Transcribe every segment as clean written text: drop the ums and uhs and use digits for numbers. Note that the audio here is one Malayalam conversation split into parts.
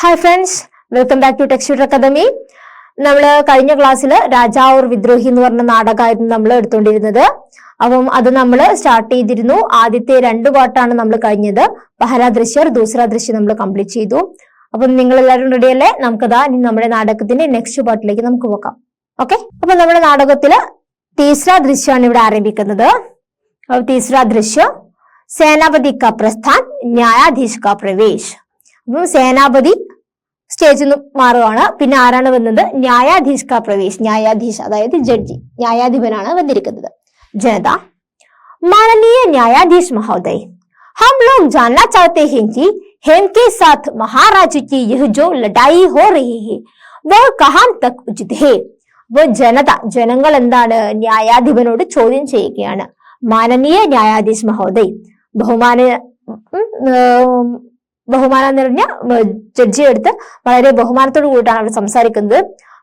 Hi friends, welcome back to text academy. നമ്മൾ കഴിഞ്ഞ ക്ലാസ്സിൽ രാജാവ് ഓർ വിദ്രോഹി എന്ന് പറഞ്ഞ നാടകമായിരുന്നു നമ്മൾ എടുത്തുകൊണ്ടിരുന്നത്. അപ്പം അത് നമ്മൾ സ്റ്റാർട്ട് ചെയ്തിരുന്നു. ആദ്യത്തെ 2 പാർട്ടാണ് നമ്മൾ കഴിഞ്ഞത്. പഹല ദൃശ്യ ദൂസറ ദൃശ്യം നമ്മൾ കംപ്ലീറ്റ് ചെയ്തു. അപ്പം നിങ്ങൾ എല്ലാവരും റെഡി അല്ലേ? നമുക്കതാ ഇനി നമ്മുടെ നാടകത്തിന്റെ നെക്സ്റ്റ് പാർട്ടിലേക്ക് നമുക്ക് പോകാം. ഓക്കെ, അപ്പൊ നമ്മുടെ നാടകത്തില് തീസറ ദൃശ്യമാണ് ഇവിടെ ആരംഭിക്കുന്നത്. തീസറ ദൃശ്യ സേനാപതി കാ പ്രസ്ഥാൻ ന്യായാധീശ് കാ പ്രവേശ്. അപ്പം സേനാപതി സ്റ്റേജിൽ നിന്ന് മാറുകയാണ്. പിന്നെ ആരാണ് വന്നത്? ന്യായാധീശ് കാ പ്രവേശ്. ന്യായാധീശ് അതായത് ജഡ്ജി, ന്യായാധിപനാണ് വന്നിരിക്കുന്നത്. जनता, माननीय न्यायाधीश महोदय, हम लोग जानना चाहते हैं कि हेम के साथ महाराज की यह जो लड़ाई हो रही है वह कहां तक उचित है? वो जनता ജനങ്ങൾ എന്താണ് ന്യായാധിപനോട് ചോദ്യം ചെയ്യുകയാണ്. മാനനീയ ന്യായാധീശ് മഹോദയ്, ബഹുമാനം നിറഞ്ഞ ജഡ്ജി എടുത്ത് വളരെ ബഹുമാനത്തോട് കൂടിയിട്ടാണ് അവർ സംസാരിക്കുന്നത്.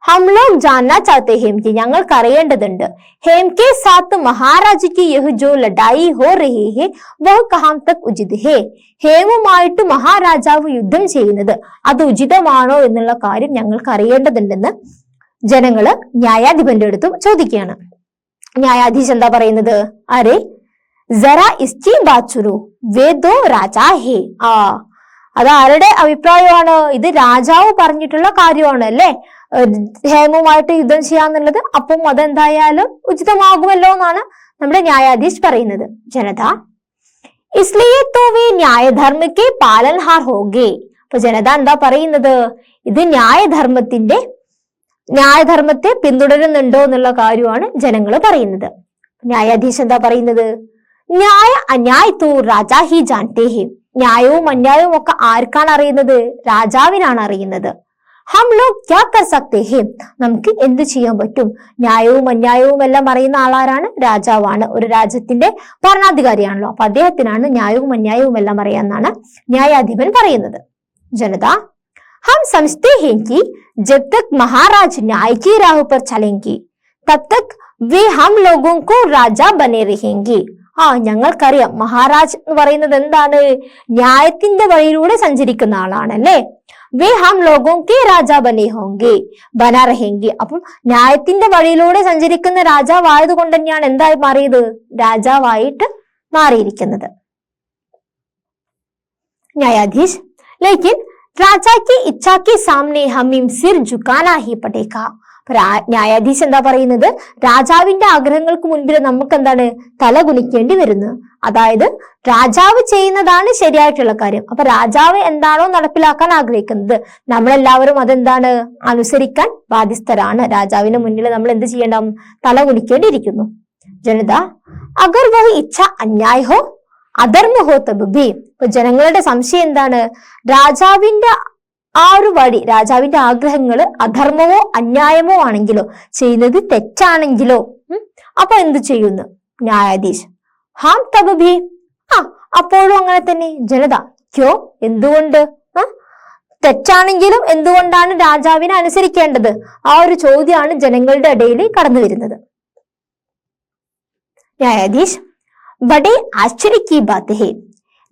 हम लोग जानना चाहते हैं कि ഞങ്ങൾക്ക് അറിയേണ്ടതുണ്ട്, हेम के साथ महाराज की यह जो लड़ाई हो रही है वह कहां तक उचित है? ഹേമുമായിട്ട് മഹാരാജാവ് യുദ്ധം ചെയ്യുന്നത് അത് ഉചിതമാണോ എന്നുള്ള കാര്യം ഞങ്ങൾക്ക് അറിയേണ്ടതുണ്ടെന്ന് ജനങ്ങള് ന്യായാധിപന്റെ അടുത്ത് ചോദിക്കുകയാണ്. ന്യായാധീശ് എന്താ പറയുന്നത്? അരെ ജറാ ഇസ്കി ബാത് സുനോ, വേ ദോ രാജാ ഹേ. അത് ആരുടെ അഭിപ്രായമാണ്? ഇത് രാജാവ് പറഞ്ഞിട്ടുള്ള കാര്യമാണ് അല്ലെ, ഹേമുമായിട്ട് യുദ്ധം ചെയ്യാന്നുള്ളത്. അപ്പം അതെന്തായാലും ഉചിതമാകുമല്ലോ എന്നാണ് നമ്മുടെ ന്യായാധീശ് പറയുന്നത്. ജനത, ഇസ്ലിയെ തോ വേ ന്യായധർമ്മക്കെ പാലൻഹാർ ഹോഗേ. അപ്പൊ ജനത എന്താ പറയുന്നത്? ഇത് ന്യായധർമ്മത്തെ പിന്തുടരുന്നുണ്ടോ എന്നുള്ള കാര്യമാണ് ജനങ്ങൾ പറയുന്നത്. ന്യായാധീശ് എന്താ പറയുന്നത്? ന്യായ അന്യായ തോ രാജാ ഹി ജാൻതേ ഹേ. ന്യായവും അന്യായവും ഒക്കെ ആർക്കാണ് അറിയുന്നത്? രാജാവിനാണ് അറിയുന്നത്. ഹം ലോഗ് ക്യാ കർ സക്തേ ഹേ, നമുക്ക് എന്ത് ചെയ്യാൻ പറ്റും? ന്യായവും അന്യായവും എല്ലാം അറിയുന്ന ആളാരാണ്? രാജാവാണ്. ഒരു രാജ്യത്തിന്റെ ഭരണാധികാരിയാണല്ലോ. അപ്പൊ അദ്ദേഹത്തിനാണ് ന്യായവും അന്യായവും എല്ലാം അറിയാമെന്നാണ് ന്യായാധിപൻ പറയുന്നത്. ജനത, ഹം സമജ്തേ ഹേ കി ജബ് തക് മഹാരാജ് ന്യായ കി രാഹ് പർ ചലേംഗി തബ് തക് വേ ഹം ലോഗോं को രാജാ ബനെ രഹേംഗി. ഞങ്ങൾക്കറിയാം മഹാരാജ് എന്ന് പറയുന്നത് എന്താണ്? ന്യായത്തിന്റെ വഴിയിലൂടെ സഞ്ചരിക്കുന്ന ആളാണല്ലേ. വേ ഹം ലോഗോं के രാജാ ബനെ ഹോംഗെ ബനാ രഹേംഗി. അപ്പം ന്യായത്തിന്റെ വഴിയിലൂടെ സഞ്ചരിക്കുന്ന രാജാവായത് കൊണ്ട് തന്നെയാണ് എന്തായി മാറിയത്? രാജാവായിട്ട് മാറിയിരിക്കുന്നത്. ന്യായാധീശ്, ലേക്കിൻ രാജാ की इच्छा के सामने हमें सिर झुकाना ही पड़ेगा. ന്യായാധീശ് എന്താ പറയുന്നത്? രാജാവിന്റെ ആഗ്രഹങ്ങൾക്ക് മുൻപിൽ നമുക്ക് എന്താണ്? തല കുനിക്കേണ്ടി വരുന്നു. അതായത് രാജാവ് ചെയ്യുന്നതാണ് ശരിയായിട്ടുള്ള കാര്യം. അപ്പൊ രാജാവ് എന്താണോ നടപ്പിലാക്കാൻ ആഗ്രഹിക്കുന്നത് നമ്മളെല്ലാവരും അതെന്താണ്? അനുസരിക്കാൻ ബാധ്യസ്ഥരാണ്. രാജാവിന് മുന്നിൽ നമ്മൾ എന്ത് ചെയ്യണം? തല കുനിക്കേണ്ടിയിരിക്കുന്നു. ജനത, അഗർ വഹ് ഇച്ഛ അന്യായ ഹോ അധർമ്മ ഹോ തബ് ഭി. ഇപ്പൊ ജനങ്ങളുടെ സംശയം എന്താണ്? രാജാവിന്റെ ഒരു വഴി, രാജാവിന്റെ ആഗ്രഹങ്ങള് അധർമ്മമോ അന്യായമോ ആണെങ്കിലോ, ചെയ്യുന്നത് തെറ്റാണെങ്കിലോ അപ്പൊ എന്ത് ചെയ്യുന്നു? ന്യായാധീശ്, ഹാം തബ് ഭി, അപ്പോഴും അങ്ങനെ തന്നെ. ജനത, ക്യോ, എന്തുകൊണ്ട്? തെറ്റാണെങ്കിലും എന്തുകൊണ്ടാണ് രാജാവിനെ അനുസരിക്കേണ്ടത്? ഒരു ചോദ്യമാണ് ജനങ്ങളുടെ ഇടയിൽ കടന്നു വരുന്നത്. ന്യായാധീശ്, ബഡേ ആശ്ചര്യ കി ബാത് ഹേ,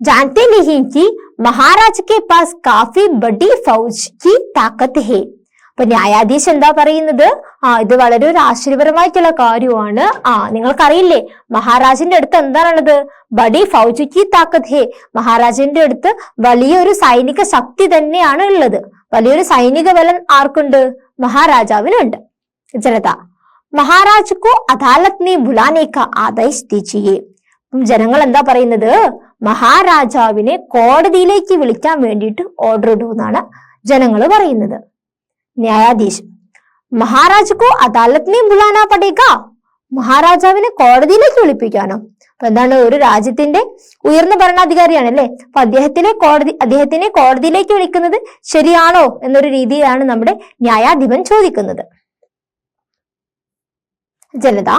जानते नहीं कि महाराज के पास काफी बड़ी फौज की ताकत है. അപ്പൊ ന്യായാധീശ് എന്താ പറയുന്നത്? ഇത് വളരെ ഒരു ആശ്ചര്യപരമായിട്ടുള്ള കാര്യമാണ്. നിങ്ങൾക്കറിയില്ലേ മഹാരാജിന്റെ അടുത്ത് എന്താണുള്ളത്? ബഡി ഫൗജ് കി താക്കത്ത് ഹേ. മഹാരാജിന്റെ അടുത്ത് വലിയൊരു സൈനിക ശക്തി തന്നെയാണ് ഉള്ളത്. വലിയൊരു സൈനിക ബലം ആർക്കുണ്ട്? മഹാരാജാവിനുണ്ട്. ജനത, മഹാരാജ് കോ അദാലത് മേ ബുലാനെ കാ ആദേശ് ദീജിയേ. ജനങ്ങൾ എന്താ പറയുന്നത്? മഹാരാജാവിനെ കോടതിയിലേക്ക് വിളിക്കാൻ വേണ്ടിയിട്ട് ഓർഡർ ഇടൂ എന്നാണ് ജനങ്ങൾ പറയുന്നത്. ന്യായാധീശ്, മഹാരാജ് കോ അദാലത് മേ ബുലാനാ പടേഗാ. മഹാരാജാവിനെ കോടതിയിലേക്ക് വിളിപ്പിക്കാനോ? അപ്പൊ എന്താണ്? ഒരു രാജ്യത്തിന്റെ ഉയർന്ന ഭരണാധികാരിയാണല്ലേ. അപ്പൊ അദ്ദേഹത്തിനെ കോടതിയിലേക്ക് വിളിക്കുന്നത് ശരിയാണോ എന്നൊരു രീതിയിലാണ് നമ്മുടെ ന്യായാധിപൻ ചോദിക്കുന്നത്. ജനത,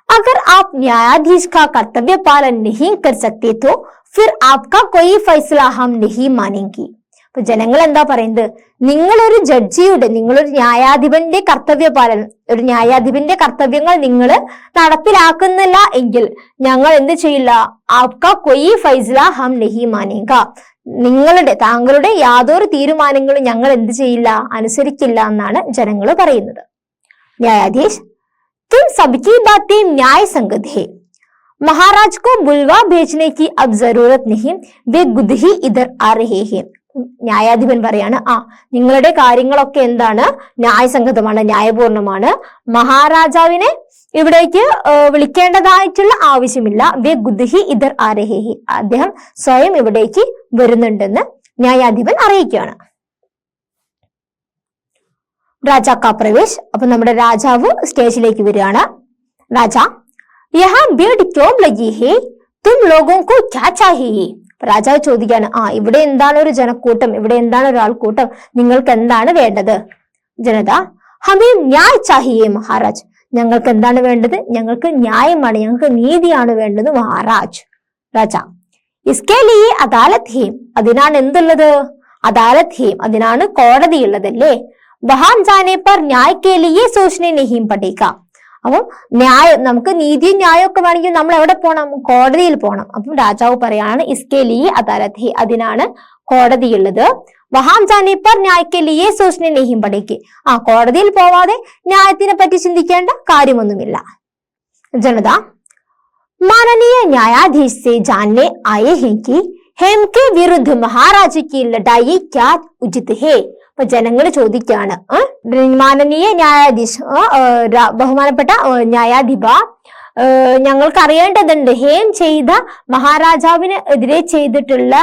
अगर आप न्यायाधीश का कर्तव्य पालन नहीं कर सकते तो फिर आपका कोई फैसला हम नहीं मानेंगे. അപ്പൊ ജനങ്ങൾ എന്താ പറയുന്നത്? നിങ്ങളൊരു ന്യായാധിപന്റെ കർത്തവ്യങ്ങൾ നിങ്ങൾ നടപ്പിലാക്കുന്നില്ല എങ്കിൽ ഞങ്ങൾ എന്ത് ചെയ്യില്ല? ആപ്കാ കൊയ് ഫൈസല ഹം നഹി മാനേഗ. താങ്കളുടെ യാതൊരു തീരുമാനങ്ങളും ഞങ്ങൾ എന്ത് ചെയ്യില്ല, അനുസരിക്കില്ല എന്നാണ് ജനങ്ങൾ പറയുന്നത്. ന്യായാധീശ് तुम सबकी बातें न्याय संगत है, महाराज को बुलवा भेजने की अब जरूरत नहीं, वे खुद ही इधर आ रहे हैं. ന്യായാധിപൻ പറയാണ്, നിങ്ങളുടെ കാര്യങ്ങളൊക്കെ എന്താണ്, ന്യായസംഗതമാണ്, ന്യായപൂർണമാണ്. മഹാരാജാവിനെ ഇവിടേക്ക് വിളിക്കേണ്ടതായിട്ടുള്ള ആവശ്യമില്ല. വേ ഗുദ്ഹി ഇധർ ആ രഹേ ഹി, അദ്ദേഹം സ്വയം ഇവിടേക്ക് വരുന്നുണ്ടെന്ന് ന്യായാധിപൻ അറിയിക്കുകയാണ്. രാജാ കാ പ്രവേശ്. അപ്പൊ നമ്മുടെ രാജാവ് സ്റ്റേജിലേക്ക് വരികയാണ്. രാജാ, യഹാ ഭീഡ് ക്യോം ലഗി ഹേ, തും ലോഗോं को क्या चाहिए? രാജാവ് ചോദിക്കാണ്, ഇവിടെ എന്താണ് ഒരു ജനക്കൂട്ടം, ഇവിടെ എന്താണ് ഒരാൾക്കൂട്ടം, നിങ്ങൾക്ക് എന്താണ് വേണ്ടത്? ജനത, ഹമേ ന്യായ് ചാഹിയേ മഹാരാജ്, ഞങ്ങൾക്ക് എന്താണ് വേണ്ടത്? ഞങ്ങൾക്ക് ന്യായമാണ്, ഞങ്ങൾക്ക് നീതിയാണ് വേണ്ടത് മഹാരാജ്. രാജ, ഇസ്കേ ലിയേ അദാലത്ത് ഹേ, അതിനാണ് എന്തുള്ളത്? അദാലത്ത് ഹേ, അതിനാണ് കോടതി ഉള്ളതല്ലേ. വഹാം ജാനെ പർ ന്യായ് കേ ലിയേ സോച്നെ നഹീം പടേഗാ. അപ്പം ന്യായം, നമുക്ക് നീതിയും ന്യായം ഒക്കെ വേണമെങ്കിൽ നമ്മൾ എവിടെ പോകണം? കോടതിയിൽ പോകണം. അപ്പം രാജാവ് പറയാണ്, ഇസ്കേ ലിയേ അദാലത്ത് ഹേ, അതിനാണ് കോടതിയുള്ളത്. വഹാം ജാനെ പർ ന്യായ് കേ ലിയേ സോച്നെ നഹീം പടേഗി, കോടതിയിൽ പോവാതെ ന്യായത്തിനെ പറ്റി ചിന്തിക്കേണ്ട കാര്യമൊന്നുമില്ല. ജനത, माननीय न्यायाधीश से जानने आए हैं कि हेम के विरुद्ध महाराज की लड़ाई क्या उचित है. അപ്പൊ ജനങ്ങൾ ചോദിക്കാണ്, മാനനീയ ന്യായാധീശ്, ബഹുമാനപ്പെട്ട ന്യായാധിപ, ഞങ്ങൾക്ക് അറിയേണ്ടതുണ്ട്, ഹേം ചെയ്ത മഹാരാജാവിന് എതിരെ ചെയ്തിട്ടുള്ള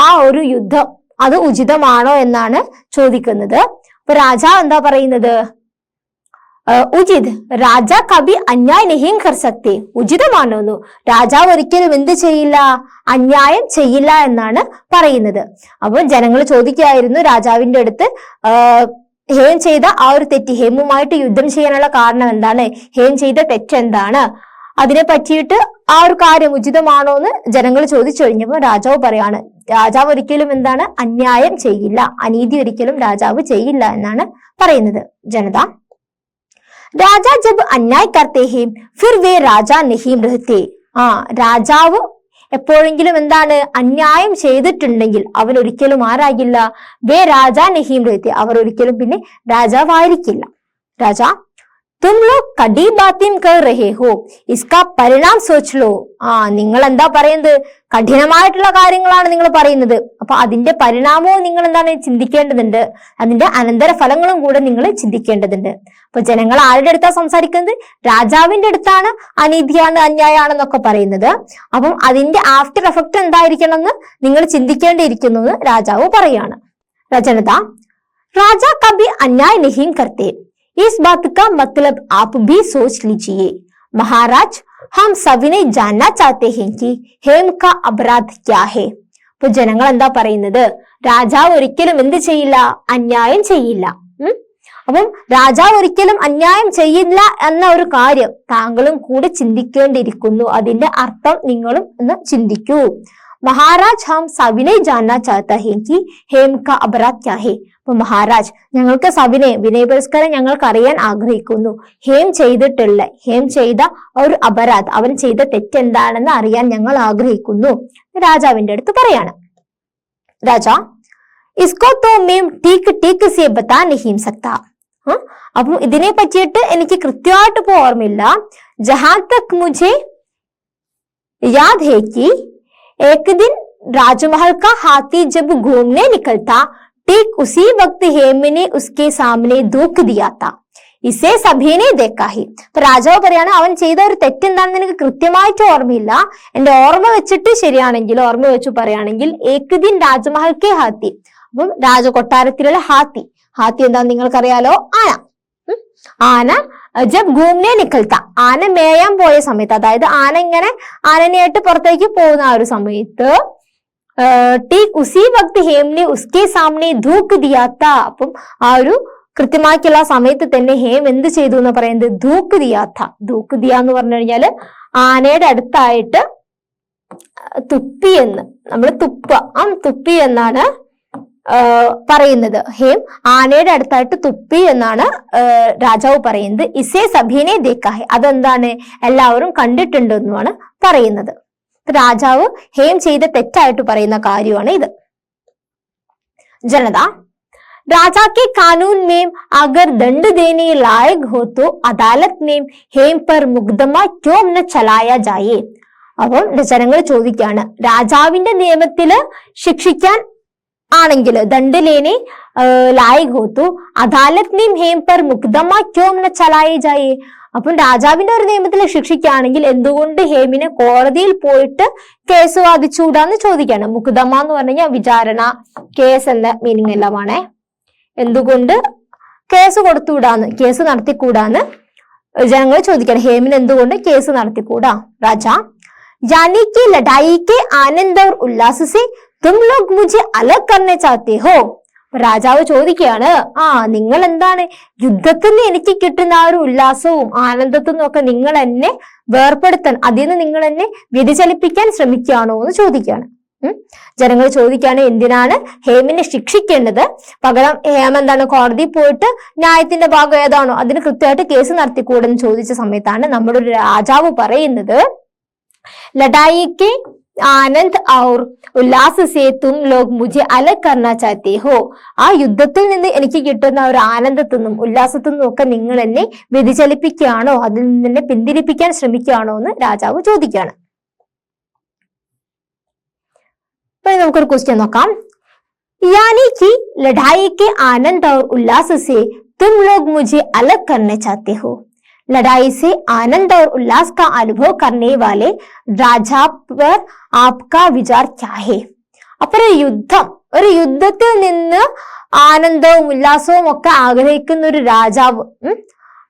ആ ഒരു യുദ്ധം അത് ഉചിതമാണോ എന്നാണ് ചോദിക്കുന്നത്. അപ്പൊ രാജാവ് എന്താ പറയുന്നത്? ഉചിത് രാജ കബി അന്യായ നഹീം കർ സക്തേ, ഉചിതമാണോന്നു രാജാവ് ഒരിക്കലും എന്ത് ചെയ്യില്ല, അന്യായം ചെയ്യില്ല എന്നാണ് പറയുന്നത്. അപ്പോൾ ജനങ്ങൾ ചോദിക്കായിരുന്നു രാജാവിന്റെ അടുത്ത്, ഹേം ചെയ്ത ആ ഒരു തെറ്റ്, ഹേമുമായിട്ട് യുദ്ധം ചെയ്യാനുള്ള കാരണം എന്താണ്, ഹേം ചെയ്ത തെറ്റെന്താണ്, അതിനെ പറ്റിയിട്ട് ആ ഒരു കാര്യം ഉചിതമാണോ എന്ന് ജനങ്ങൾ ചോദിച്ചു കഴിഞ്ഞപ്പോൾ രാജാവ് പറയാണ്, രാജാവ് ഒരിക്കലും എന്താണ്, അന്യായം ചെയ്യില്ല, അനീതി ഒരിക്കലും രാജാവ് ചെയ്യില്ല എന്നാണ് പറയുന്നത്. ജനത, രാജാ ജബ് അന്യായ കർത്തേ ഹേ ഫിർ വേ രാജാ നഹീം രഹത്തെ. രാജാവ് എപ്പോഴെങ്കിലും എന്താണ്, അന്യായം ചെയ്തിട്ടുണ്ടെങ്കിൽ അവൻ ഒരിക്കലും ആരാകില്ല, വേ രാജാ നഹീം രഹത്തെ, അവർ ഒരിക്കലും പിന്നെ രാജാവായിരിക്കില്ല. രാജാ, തും ലോഗ് കടി ബാത്തിം കർ രഹേ ഹോ, ഇസ്കാ പരിണാം സോച്ച് ലോ. നിങ്ങൾ എന്താ പറയുന്നത്? കഠിനമായിട്ടുള്ള കാര്യങ്ങളാണ് നിങ്ങൾ പറയുന്നത്. അപ്പൊ അതിന്റെ പരിണാമവും നിങ്ങൾ എന്താണ് ചിന്തിക്കേണ്ടതുണ്ട്, അതിന്റെ അനന്തര ഫലങ്ങളും കൂടെ നിങ്ങൾ ചിന്തിക്കേണ്ടതുണ്ട്. അപ്പൊ ജനങ്ങൾ ആരുടെ അടുത്താ സംസാരിക്കുന്നത്? രാജാവിന്റെ അടുത്താണ് അനീതിയാണ്, അന്യായാണെന്നൊക്കെ പറയുന്നത്. അപ്പം അതിന്റെ ആഫ്റ്റർ എഫക്ട് എന്തായിരിക്കണം എന്ന് നിങ്ങൾ ചിന്തിക്കേണ്ടിയിരിക്കുന്നു എന്ന് രാജാവ് പറയാണ്. രചനത, രാജാ കബി അന്യായ നഹീം കർത്തേ, इस बात का मतलब आप भी सोच लीजिए महाराज, हम सभी ने जानना चाहते हैं कि हेम का अपराध क्या है. അപ്പൊ ജനങ്ങൾ എന്താ പറയുന്നത്? രാജാവ് ഒരിക്കലും എന്ത് ചെയ്യില്ല, അന്യായം ചെയ്യില്ല. അപ്പം രാജാവ് ഒരിക്കലും അന്യായം ചെയ്യില്ല എന്ന ഒരു കാര്യം താങ്കളും കൂടെ ചിന്തിക്കേണ്ടിയിരിക്കുന്നു. അതിന്റെ അർത്ഥം നിങ്ങളും ഒന്ന് ചിന്തിക്കൂ. മഹാരാജ്, ഹം സവിനെ ജാനന ചാഹത്ത ഹേ കി ഹേം കാ അപരാധ് ക്യാ ഹേ. അപ്പൊ മഹാരാജ്, ഞങ്ങൾക്ക് സവിനെ, വിനയ പുരസ്കാരം ഞങ്ങൾക്ക് അറിയാൻ ആഗ്രഹിക്കുന്നു. ഹേം ചെയ്ത ഒരു അപരാധ്, അവൻ ചെയ്ത തെറ്റെന്താണെന്ന് അറിയാൻ ഞങ്ങൾ ആഗ്രഹിക്കുന്നു. രാജാവിന്റെ അടുത്ത് പറയാണ്. രാജാ, ഇസ്കോ തോ മേം ടീക്ക് ടീക്ക് സേ ബതാ നഹീം സക്താ. അപ്പം ഇതിനെ പറ്റിയിട്ട് എനിക്ക് കൃത്യമായിട്ട് ഇപ്പോ ഓർമ്മയില്ല. ജഹാ തക് മുझे याद है कि एक दिन राजमहल का हाथी जब घूमने निकलता, ठीक उसी वक्त हेम ने उसके सामने धूक दिया था, इसे सभी ने देखा ही. അപ്പൊ രാജാവ് പറയാണ്, അവൻ ചെയ്ത ഒരു തെറ്റെന്താണെന്ന് എനിക്ക് കൃത്യമായിട്ട് ഓർമ്മയില്ല. എന്റെ ഓർമ്മ വെച്ചിട്ട് ശരിയാണെങ്കിൽ, ഓർമ്മ വെച്ച് പറയുകയാണെങ്കിൽ, ഏക് ദിൻ രാജമഹൽ കെ ഹാത്തി. അപ്പം രാജകൊട്ടാരത്തിലുള്ള ഹാത്തി എന്താന്ന് നിങ്ങൾക്കറിയാലോ, ആന ജബ് ഘൂംനെ നിക്കൽത്ത, ആന മേയാൻ പോയ സമയത്ത്, അതായത് ആനനെയായിട്ട് പുറത്തേക്ക് പോകുന്ന ആ ഒരു സമയത്ത്, ടീക് ഉസി വക്ത് ഹേംനെ ഉസ്കെ സാമനെ ധൂക്ക് ദിയാത്ത. അപ്പം ആ ഒരു കൃത്യമായിട്ടുള്ള സമയത്ത് തന്നെ ഹേം എന്ത് ചെയ്തു എന്ന് പറയുന്നത്? ധൂക്ക് ദിയാത്ത. ധൂക്ക് ദിയ എന്ന് പറഞ്ഞു കഴിഞ്ഞാല് ആനയുടെ അടുത്തായിട്ട് തുപ്പി എന്ന്, നമ്മൾ തുപ്പി എന്നാണ് പറയുന്നത്. ഹേം ആനയുടെ അടുത്തായിട്ട് തുപ്പി എന്നാണ് രാജാവ് പറയുന്നത്. ഇസേ സഭീനെ ദേക്കാഹെ, അതെന്താണ്, എല്ലാവരും കണ്ടിട്ടുണ്ടെന്നുമാണ് പറയുന്നത്. രാജാവ് ഹേം ചെയ്ത തെറ്റായിട്ട് പറയുന്ന കാര്യമാണ് ഇത്. जनता राजा के कानून में अगर दंड देने लायक हो तो अदालत में हेम पर मुकदमा क्यों न चलाया जाए. അപ്പം ജനങ്ങൾ ചോദിക്കാണ്, രാജാവിന്റെ നിയമത്തില് ശിക്ഷിക്കാൻ ആണെങ്കിൽ ദണ്ഡലേനെ ലായക് ഹോത്തു അദാലത് में हेम पर मुकदमा क्यों न चलाए जाए. അപ്പം രാജാവിന്റെ ഒരു നിയമത്തിൽ ശിക്ഷിക്കുകയാണെങ്കിൽ എന്തുകൊണ്ട് ഹേമിനെ കോടതിയിൽ പോയിട്ട് കേസ് വാദിച്ചുകൂടാന്ന് ചോദിക്കാണ്. മുഖദമ എന്ന് പറഞ്ഞു കഴിഞ്ഞാൽ വിചാരണ, കേസ് എന്ന മീനിങ് എല്ലാമാണ്. എന്തുകൊണ്ട് കേസ് കൊടുത്തുകൂടാന്ന്, കേസ് നടത്തിക്കൂടാന്ന് ജനങ്ങൾ ചോദിക്കാണ്. ഹേമിന് എന്തുകൊണ്ട് കേസ് നടത്തിക്കൂടാ. രാജ यानी कि लड़ाई के आनंद और उल्लास से तुम लोग मुझे अलग करने चाहते हो. രാജാവ് ചോദിക്കുകയാണ്, നിങ്ങൾ എന്താണ് യുദ്ധത്തിൽ നിന്ന് എനിക്ക് കിട്ടുന്ന ആ ഒരു ഉല്ലാസവും ആനന്ദത്തിൽ നിന്നൊക്കെ നിങ്ങൾ എന്നെ വേർപെടുത്താൻ, അതിൽ നിന്ന് നിങ്ങൾ എന്നെ വ്യതിചലിപ്പിക്കാൻ ശ്രമിക്കുകയാണോ എന്ന് ചോദിക്കുകയാണ്. ജനങ്ങൾ ചോദിക്കുകയാണ്, എന്തിനാണ് ഹേമിനെ ശിക്ഷിക്കേണ്ടത്, പകരം ഹേം എന്താണ് കോടതിയിൽ പോയിട്ട് ന്യായത്തിന്റെ ഭാഗം ഏതാണോ അതിന് കൃത്യമായിട്ട് കേസ് നടത്തിക്കൂടെന്ന് ചോദിച്ച സമയത്താണ് നമ്മുടെ ഒരു രാജാവ് പറയുന്നത്, लड़ाई के आनंद और उल्लास से तुम लोग मुझे अलग करना चाहते हो. ആ യുദ്ധത്തിൽ നിന്ന് എനിക്ക് കിട്ടുന്ന ഒരു ആനന്ദത്തിൽ നിന്നും ഉല്ലാസത്തിൽ നിന്നും ഒക്കെ നിങ്ങൾ എന്നെ വ്യതിചലിപ്പിക്കുകയാണോ, അതിൽ നിന്ന് എന്നെ പിന്തിരിപ്പിക്കാൻ ശ്രമിക്കുകയാണോ എന്ന് രാജാവ് ചോദിക്കുകയാണ്. നമുക്കൊരു ക്വസ്റ്റ്യൻ നോക്കാം. यानी कि लड़ाई के आनंद और उल्लास से तुम लोग मुझे अलग करना चाहते हो. लड़ाई से आनंद और उल्लास का अनुभव करने वाले राजा पर आपका विचार क्या है. അപ്പോൾ ഒരു യുദ്ധത്തിൽ നിന്ന് ആനന്ദവും ഉല്ലാസവും ഒക്കെ ആഗ്രഹിക്കുന്ന ഒരു രാജാവ്,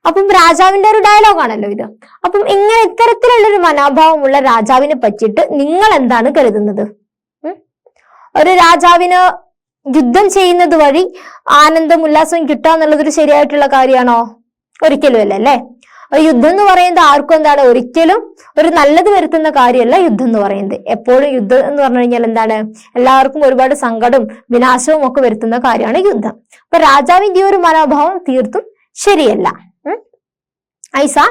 അപ്പം രാജാവിന്റെ ഒരു ഡയലോഗാണല്ലോ ഇത്. അപ്പം ഇങ്ങനെ ഇത്തരത്തിലുള്ള ഒരു മനോഭാവമുള്ള രാജാവിനെ പറ്റിയിട്ട് നിങ്ങൾ എന്താണ് കരുതുന്നത്? ഒരു രാജാവിന് യുദ്ധം ചെയ്യുന്നത് വഴി ആനന്ദം ഉല്ലാസവും കിട്ടുക എന്നുള്ളതൊരു ശരിയായിട്ടുള്ള കാര്യമാണോ? ഒരിക്കലും അല്ല അല്ലേ. യുദ്ധം എന്ന് പറയുന്നത് ആർക്കും എന്താണ് ഒരിക്കലും ഒരു നല്ലത് വരുത്തുന്ന കാര്യമല്ല യുദ്ധം എന്ന് പറയുന്നത്. എപ്പോഴും യുദ്ധം എന്ന് പറഞ്ഞു കഴിഞ്ഞാൽ എന്താണ്, എല്ലാവർക്കും ഒരുപാട് സങ്കടവും വിനാശവും ഒക്കെ വരുത്തുന്ന കാര്യമാണ് യുദ്ധം. അപ്പൊ രാജാവിന്റെ ഒരു മനോഭാവം തീർത്തും ശരിയല്ല. ऐसा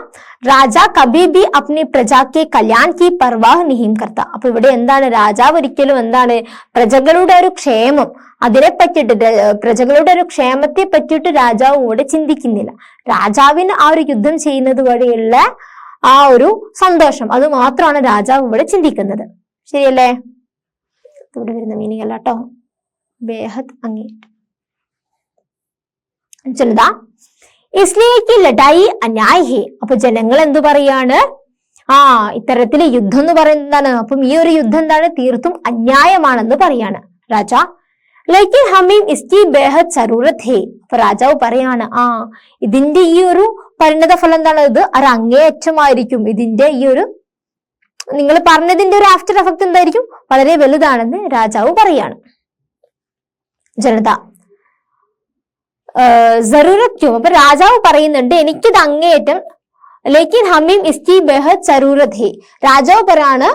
രാജാ കബി ബി അപ്നി പ്രജാ കെ കല്യാൺ കി പർവാഹ് നഹീം കർത്ത. അപ്പൊ ഇവിടെ എന്താണ്, രാജാവ് ഒരിക്കലും എന്താണ് പ്രജകളുടെ ഒരു ക്ഷേമം, അതിനെ പറ്റിയിട്ട് പ്രജകളുടെ ഒരു ക്ഷേമത്തെ പറ്റിയിട്ട് രാജാവ് ഇവിടെ ചിന്തിക്കുന്നില്ല. രാജാവിന് ആ ഒരു യുദ്ധം ചെയ്യുന്നത് വഴിയുള്ള ആ ഒരു സന്തോഷം, അത് മാത്രമാണ് രാജാവ് ഇവിടെ ചിന്തിക്കുന്നത്. ശരിയല്ലേ? ഇവിടെ വരുന്ന മീനിങ് അല്ല കേട്ടോ. ബേഹദ് അങ്ങേറ്റം ജനത ഇസ്ലിയേക്ക് ലഡായി അന്യായ ഹേ. അപ്പൊ ജനങ്ങൾ എന്തു പറയാണ്, ഇത്തരത്തില് യുദ്ധം എന്ന് പറയുന്നത് എന്താണ്, അപ്പം ഈ ഒരു യുദ്ധം എന്താണ്, തീർത്തും അന്യായമാണെന്ന് പറയാണ് രാജ. ലേക്കിൻ ഹമീം ഇസ്കി ബേഹദ് സറൂറത്ത് ഹേ. അപ്പൊ രാജാവ് പറയാണ്, ഇതിന്റെ ഈ ഒരു പരിണത ഫലം എന്താണ്, ഇത് ഒരു അങ്ങേയറ്റമായിരിക്കും. ഇതിന്റെ ഈ ഒരു നിങ്ങൾ പറഞ്ഞതിന്റെ ഒരു ആഫ്റ്റർ എഫക്ട് എന്തായിരിക്കും, വളരെ വലുതാണെന്ന് രാജാവ് പറയാണ്. ജനത ജറൂറത്ത് ക്യോം. അപ്പൊ രാജാവ് പറയുന്നുണ്ട്, എനിക്കിത് അങ്ങേയറ്റം, ലേക്കിൻ ഹമീം ഇസ്കി ബേഹദ് സറൂറത്ത് ഹേ. രാജാവ് പറയാണ്,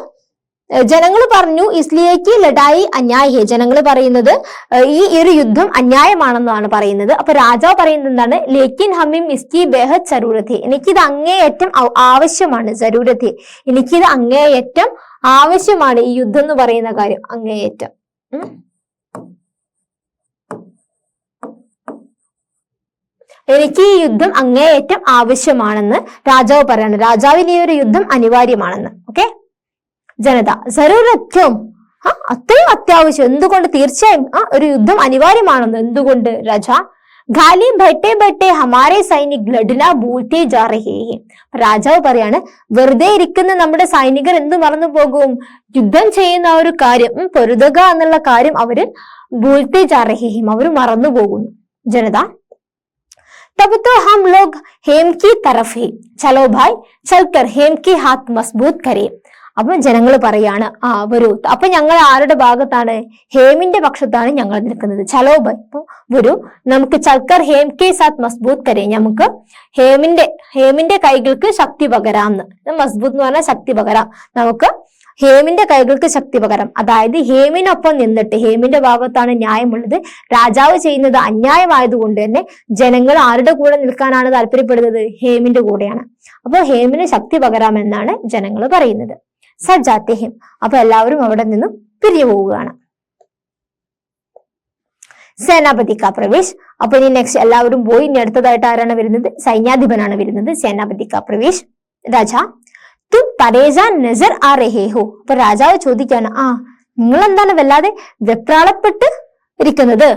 ജനങ്ങൾ പറഞ്ഞു ഇസ്ലിയേക്ക് ലഡായി അന്യായ ഹേ. ജനങ്ങൾ പറയുന്നത് ഈ ഒരു യുദ്ധം അന്യായമാണെന്നാണ് പറയുന്നത്. അപ്പൊ രാജാവ് പറയുന്നത് എന്താണ്, ലേക്കിൻ ഹമീം ഇസ്കി ബേഹദ് സറൂറത്ത് ഹേ. എനിക്കിത് അങ്ങേയറ്റം ആവശ്യമാണ്. സറൂറത്ത് ഹേ, എനിക്കിത് അങ്ങേയറ്റം ആവശ്യമാണ്. ഈ യുദ്ധം എന്ന് പറയുന്ന കാര്യം അങ്ങേയറ്റം. എനിക്ക് ഈ യുദ്ധം അങ്ങേയറ്റം ആവശ്യമാണെന്ന് രാജാവ് പറയാണ്. രാജാവിന് ഈ ഒരു യുദ്ധം അനിവാര്യമാണെന്ന്. ഓക്കെ. ജനത ജറൂറത്തും, അത്രയും അത്യാവശ്യം. എന്തുകൊണ്ട്? തീർച്ചയായും ഒരു യുദ്ധം അനിവാര്യമാണെന്ന്. എന്തുകൊണ്ട്? രാജ ഖാലി ബട്ടെ ബട്ടെ ഹമാരെ സൈനിക് ലഡ്ന ഭൂൽത്തെ ജാ രഹേ ഹേ. രാജാവ് പറയാണ്, വെറുതെ ഇരിക്കുന്ന നമ്മുടെ സൈനികർ എന്ത് മറന്നു പോകും, യുദ്ധം ചെയ്യുന്ന ആ ഒരു കാര്യം, പൊരുതുക എന്നുള്ള കാര്യം അവര് ഭൂൽത്തെ ജാ രഹേ ഹേ, അവർ മറന്നു പോകുന്നു. ജനത तब तो हम लोग हेम की तरफ है, चलो भाई चलकर हेम के हाथ मजबूत करें. അപ്പൊ ജനങ്ങൾ പറയാണ്, വരൂ. അപ്പൊ ഞങ്ങൾ ആരുടെ ഭാഗത്താണ്? ഹേമിന്റെ പക്ഷത്താണ് ഞങ്ങൾ നിൽക്കുന്നത്. ചലോ ഭായ്, വരൂ, നമുക്ക് ചൽക്കർ ഹേം കെ സാത്ത് മസ്ബൂത്ത് കരേ, നമുക്ക് ഹേമിന്റെ കൈകൾക്ക് ശക്തി പകരാന്ന്. മസ്ബൂത്ത് എന്ന് പറഞ്ഞാൽ ശക്തി പകരാം. നമുക്ക് ഹേമിന്റെ കൈകൾക്ക് ശക്തി പകരം, അതായത് ഹേമിനൊപ്പം നിന്നിട്ട്, ഹേമിന്റെ ഭാഗത്താണ് ന്യായമുള്ളത്, രാജാവ് ചെയ്യുന്നത് അന്യായമായതുകൊണ്ട് തന്നെ ജനങ്ങൾ ആരുടെ കൂടെ നിൽക്കാനാണ് താല്പര്യപ്പെടുന്നത്? ഹേമിന്റെ കൂടെയാണ്. അപ്പൊ ഹേമിന് ശക്തി പകരാമെന്നാണ് ജനങ്ങൾ പറയുന്നത്. സജ്ജാത്തെ ഹേം. അപ്പൊ എല്ലാവരും അവിടെ നിന്നും പിരിഞ്ഞു പോവുകയാണ്. സേനാപതി കാ പ്രവേശ്. അപ്പൊ ഇനി നെക്സ്റ്റ് എല്ലാവരും പോയി. ഇനി അടുത്തതായിട്ട് ആരാണ് വരുന്നത്? സൈന്യാധിപനാണ് വരുന്നത്. സേനാപതി കാ പ്രവേശ്. രാജ തും പരേശാൻ നസർ ആ രഹേ ഹോ. അപ്പൊ രാജാവ് ചോദിക്കാണ്, നിങ്ങൾ എന്താണ് വല്ലാതെ വെപ്രാളപ്പെട്ട് ഇരിക്കുന്നത്?